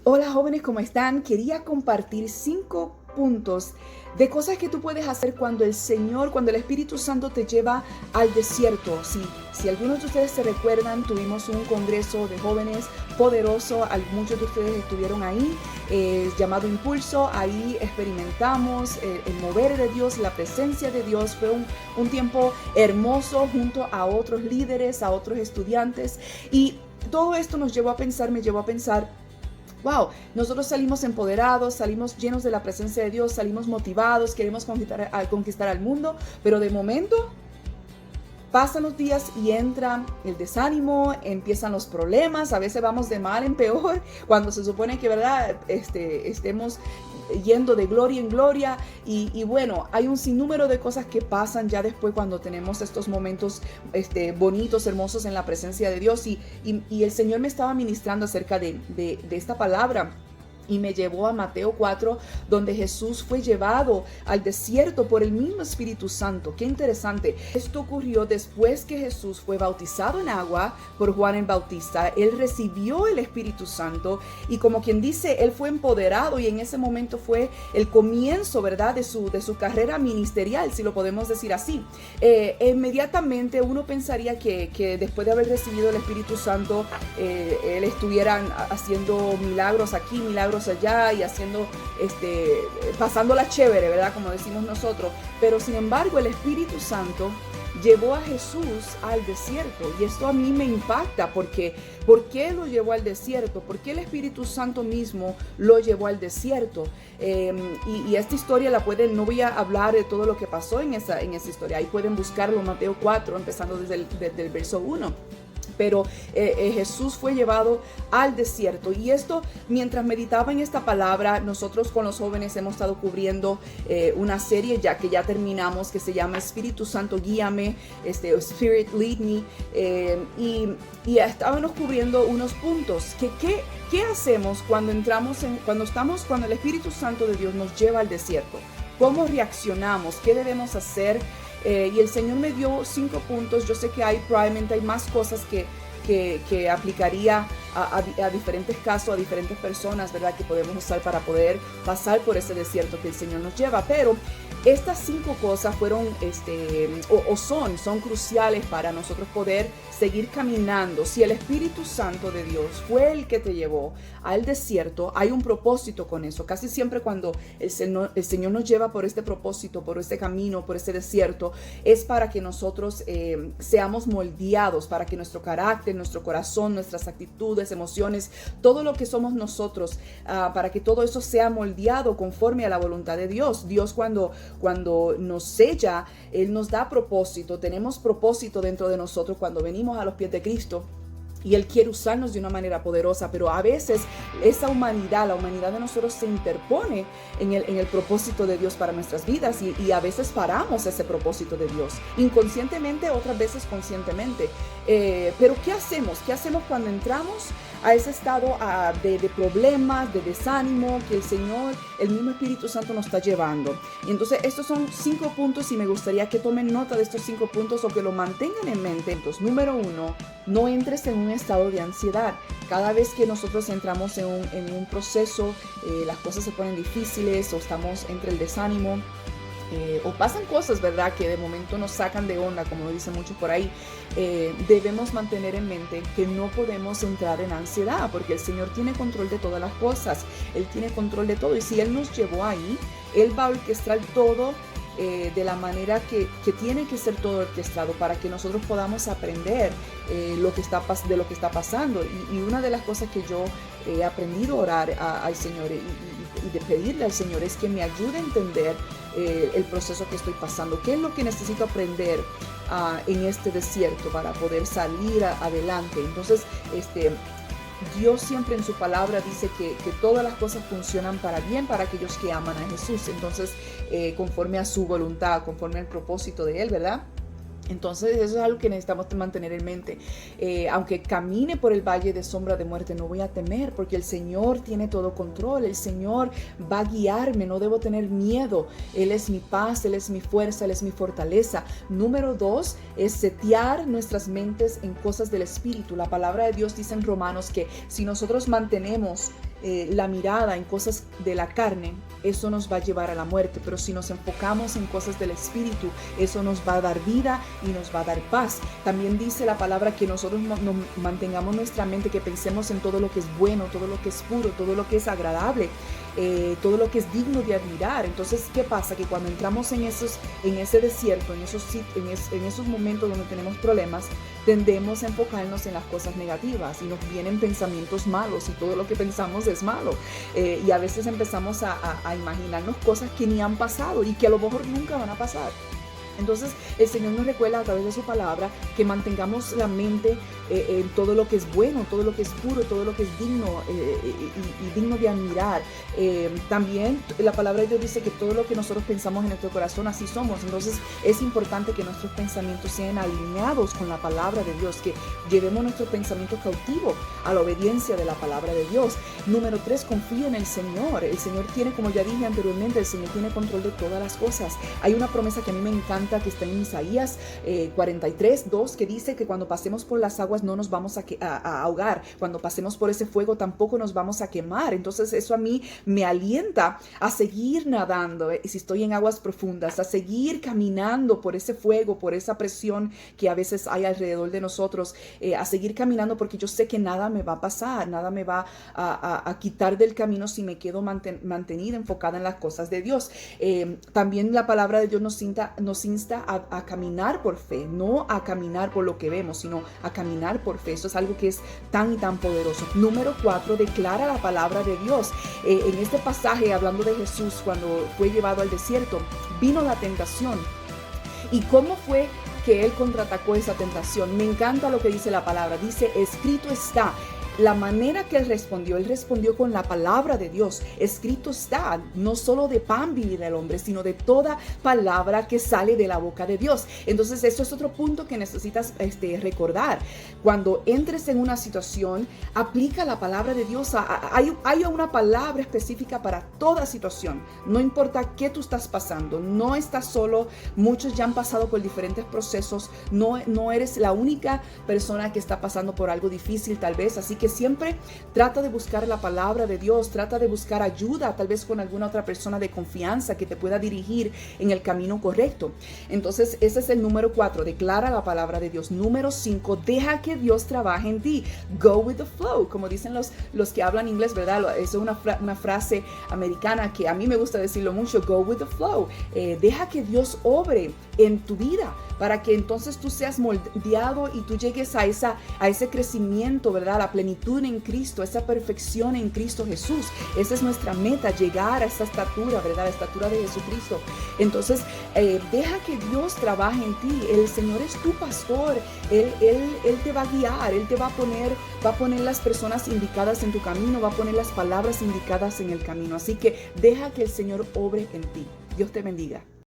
Hola jóvenes, ¿cómo están? Quería compartir 5 puntos de cosas que tú puedes hacer cuando el Espíritu Santo te lleva al desierto. Si algunos de ustedes se recuerdan, tuvimos un congreso de jóvenes poderoso, muchos de ustedes estuvieron ahí, llamado Impulso. Ahí experimentamos el mover de Dios, la presencia de Dios. Fue un tiempo hermoso junto a otros líderes, a otros estudiantes, y todo esto me llevó a pensar, wow, nosotros salimos empoderados, salimos llenos de la presencia de Dios, salimos motivados, queremos conquistar al mundo, pero de momento pasan los días y entra el desánimo, empiezan los problemas, a veces vamos de mal en peor, cuando se supone que, ¿verdad?, estemos yendo de gloria en gloria, y bueno, hay un sinnúmero de cosas que pasan ya después cuando tenemos estos momentos bonitos, hermosos en la presencia de Dios, y el Señor me estaba ministrando acerca de esta palabra. Y me llevó a Mateo 4, donde Jesús fue llevado al desierto por el mismo Espíritu Santo. Qué interesante. Esto ocurrió después que Jesús fue bautizado en agua por Juan el Bautista. Él recibió el Espíritu Santo y, como quien dice, él fue empoderado, y en ese momento fue el comienzo, ¿verdad?, de su carrera ministerial, si lo podemos decir así. Inmediatamente uno pensaría que después de haber recibido el Espíritu Santo, él estuviera haciendo milagros aquí, milagros allá, y pasándola chévere, ¿verdad?, como decimos nosotros. Pero sin embargo, el Espíritu Santo llevó a Jesús al desierto, y esto a mí me impacta, porque ¿por qué lo llevó al desierto? ¿Por qué el Espíritu Santo mismo lo llevó al desierto? Y esta historia no voy a hablar de todo lo que pasó en esa historia. Ahí pueden buscarlo, Mateo 4, empezando desde el verso 1. Pero Jesús fue llevado al desierto, y esto, mientras meditaba en esta palabra, nosotros con los jóvenes hemos estado cubriendo una serie que ya terminamos, que se llama Espíritu Santo Guíame, Spirit Lead Me, y estábamos cubriendo unos puntos. ¿Qué hacemos cuando el Espíritu Santo de Dios nos lleva al desierto? ¿Cómo reaccionamos? ¿Qué debemos hacer? Y el Señor me dio 5 puntos. Yo sé que probablemente hay más cosas que aplicaría a diferentes casos, a diferentes personas, ¿verdad?, que podemos usar para poder pasar por ese desierto que el Señor nos lleva. Pero estas 5 cosas son cruciales para nosotros poder seguir caminando. Si el Espíritu Santo de Dios fue el que te llevó al desierto, hay un propósito con eso. Casi siempre cuando el Señor nos lleva por este propósito, por este camino, por este desierto, es para que nosotros seamos moldeados, para que nuestro carácter, nuestro corazón, nuestras actitudes, emociones, todo lo que somos nosotros, para que todo eso sea moldeado conforme a la voluntad de Dios. Dios, cuando nos sella, Él nos da propósito. Tenemos propósito dentro de nosotros cuando venimos a los pies de Cristo, y Él quiere usarnos de una manera poderosa, pero a veces la humanidad de nosotros se interpone en el propósito de Dios para nuestras vidas, y a veces paramos ese propósito de Dios, inconscientemente, otras veces conscientemente. Pero ¿qué hacemos? ¿Qué hacemos cuando entramos a ese estado de problemas, de desánimo, que el mismo Espíritu Santo nos está llevando? Y entonces estos son 5 puntos, y me gustaría que tomen nota de estos 5 puntos, o que lo mantengan en mente. Entonces, número 1, no entres en un estado de ansiedad. Cada vez que nosotros entramos en un proceso, las cosas se ponen difíciles, o estamos entre el desánimo, o pasan cosas, ¿verdad?, que de momento nos sacan de onda, como dicen muchos por ahí. Debemos mantener en mente que no podemos entrar en ansiedad, porque el Señor tiene control de todas las cosas. Él tiene control de todo, y si Él nos llevó ahí, Él va a orquestar todo de la manera que tiene que ser todo orquestado, para que nosotros podamos aprender de lo que está pasando. Y una de las cosas que yo he aprendido a orar al Señor y de pedirle al Señor es que me ayude a entender el proceso que estoy pasando. ¿Qué es lo que necesito aprender en este desierto para poder salir adelante? Entonces, Dios siempre en su palabra dice que todas las cosas funcionan para bien para aquellos que aman a Jesús. Entonces, conforme a su voluntad, conforme al propósito de Él, ¿verdad? Entonces eso es algo que necesitamos mantener en mente. Aunque camine por el valle de sombra de muerte, no voy a temer, porque el Señor tiene todo control. El Señor va a guiarme, no debo tener miedo. Él es mi paz, Él es mi fuerza, Él es mi fortaleza. Número 2 es setear nuestras mentes en cosas del Espíritu. La palabra de Dios dice en Romanos que si nosotros mantenemos la mirada en cosas de la carne, eso nos va a llevar a la muerte. Pero si nos enfocamos en cosas del Espíritu, eso nos va a dar vida y nos va a dar paz. También dice la palabra que nosotros mantengamos nuestra mente, que pensemos en todo lo que es bueno, todo lo que es puro, todo lo que es agradable, todo lo que es digno de admirar. Entonces, ¿qué pasa? Que cuando entramos en ese desierto, en esos momentos donde tenemos problemas, tendemos a enfocarnos en las cosas negativas y nos vienen pensamientos malos y todo lo que pensamos es malo. Y a veces empezamos a imaginarnos cosas que ni han pasado y que a lo mejor nunca van a pasar. Entonces el Señor nos recuerda a través de su palabra que mantengamos la mente en todo lo que es bueno, todo lo que es puro, todo lo que es digno y digno de admirar. También la palabra de Dios dice que todo lo que nosotros pensamos en nuestro corazón, así somos. Entonces es importante que nuestros pensamientos sean alineados con la palabra de Dios, que llevemos nuestros pensamientos cautivos a la obediencia de la palabra de Dios. Número 3, confía en el Señor. El Señor tiene, como ya dije anteriormente, el Señor tiene control de todas las cosas. Hay una promesa que a mí me encanta, que está en Isaías 43:2, que dice que cuando pasemos por las aguas no nos vamos a ahogar, cuando pasemos por ese fuego tampoco nos vamos a quemar. Entonces eso a mí me alienta a seguir nadando, si estoy en aguas profundas, a seguir caminando por ese fuego, por esa presión que a veces hay alrededor de nosotros, a seguir caminando, porque yo sé que nada me va a pasar, nada me va a quitar del camino si me quedo mantenida, enfocada en las cosas de Dios. También la palabra de Dios nos insta a caminar por fe, no a caminar por lo que vemos, sino a caminar por fe. Eso es algo que es tan y tan poderoso. Número 4, declara la palabra de Dios. En este pasaje, hablando de Jesús, cuando fue llevado al desierto, vino la tentación. ¿Y cómo fue que él contraatacó esa tentación? Me encanta lo que dice la palabra. Dice, escrito está. La manera que él respondió con la palabra de Dios. Escrito está, no solo de pan vivirá el hombre, sino de toda palabra que sale de la boca de Dios. Entonces, eso es otro punto que necesitas recordar. Cuando entres en una situación, aplica la palabra de Dios. Hay una palabra específica para toda situación. No importa qué tú estás pasando, no estás solo. Muchos ya han pasado por diferentes procesos. No eres la única persona que está pasando por algo difícil, tal vez. Así que siempre trata de buscar la palabra de Dios, trata de buscar ayuda, tal vez con alguna otra persona de confianza que te pueda dirigir en el camino correcto. Entonces, ese es el número 4, declara la palabra de Dios. Número 5, deja que Dios trabaje en ti. Go with the flow, como dicen los que hablan inglés, ¿verdad? Es una frase americana que a mí me gusta decirlo mucho, go with the flow. Deja que Dios obre en tu vida para que entonces tú seas moldeado y tú llegues a ese crecimiento, ¿verdad? La plenitud en Cristo, esa perfección en Cristo Jesús. Esa es nuestra meta, llegar a esa estatura, ¿verdad? La estatura de Jesucristo. Entonces, deja que Dios trabaje en ti. El Señor es tu pastor. Él te va a guiar. Él te va a poner las personas indicadas en tu camino, va a poner las palabras indicadas en el camino. Así que deja que el Señor obre en ti. Dios te bendiga.